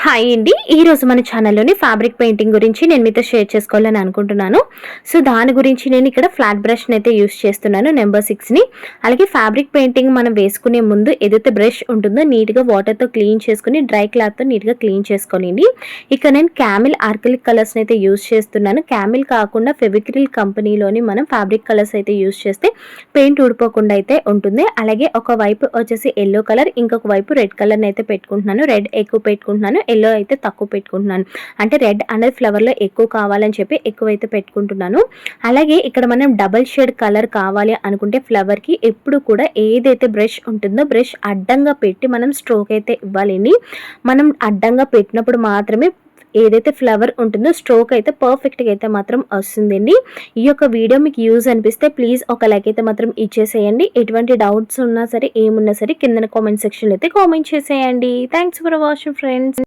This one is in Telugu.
హాయ్ అండి. ఈరోజు మన ఛానల్లోని ఫ్యాబ్రిక్ పెయింటింగ్ గురించి నేను మీతో షేర్ చేసుకోవాలని అనుకుంటున్నాను. సో దాని గురించి నేను ఇక్కడ ఫ్లాట్ బ్రష్ని అయితే యూస్ చేస్తున్నాను, నెంబర్ 6ని. అలాగే ఫ్యాబ్రిక్ పెయింటింగ్ మనం వేసుకునే ముందు ఏదైతే బ్రష్ ఉంటుందో నీట్గా వాటర్తో క్లీన్ చేసుకుని డ్రై క్లాత్తో నీట్గా క్లీన్ చేసుకోండి. ఇక్కడ నేను క్యామిల్ ఆర్కిలిక్ కలర్స్ని అయితే యూస్ చేస్తున్నాను. క్యామిల్ కాకుండా ఫెవిక్రిల్ కంపెనీలోని మనం ఫ్యాబ్రిక్ కలర్స్ అయితే యూస్ చేస్తే పెయింట్ ఊడిపోకుండా అయితే ఉంటుంది. అలాగే ఒక వైపు వచ్చేసి ఎల్లో కలర్, ఇంకొక వైపు రెడ్ కలర్ని అయితే పెట్టుకుంటున్నాను. రెడ్ ఎక్కువ పెట్టుకుంటున్నాను, ఎల్లో అయితే తక్కువ పెట్టుకుంటున్నాను. అంటే రెడ్ అనేది ఫ్లవర్లో ఎక్కువ కావాలని చెప్పి ఎక్కువైతే పెట్టుకుంటున్నాను. అలాగే ఇక్కడ మనం డబల్ షేడ్ కలర్ కావాలి అనుకుంటే ఫ్లవర్కి ఎప్పుడు కూడా ఏదైతే బ్రష్ ఉంటుందో బ్రష్ అడ్డంగా పెట్టి మనం స్ట్రోక్ అయితే ఇవ్వాలండి. మనం అడ్డంగా పెట్టినప్పుడు మాత్రమే ఏదైతే ఫ్లవర్ ఉంటుందో స్ట్రోక్ అయితే పర్ఫెక్ట్గా అయితే మాత్రం వస్తుందండి. ఈ యొక్క వీడియో మీకు యూజ్ అనిపిస్తే ప్లీజ్ ఒక లైక్ అయితే మాత్రం ఇచ్చేసేయండి. ఎటువంటి డౌట్స్ ఉన్నా సరే ఏమున్నా సరే కింద కామెంట్ సెక్షన్లో అయితే కామెంట్ చేసేయండి. Thanks for watching friends.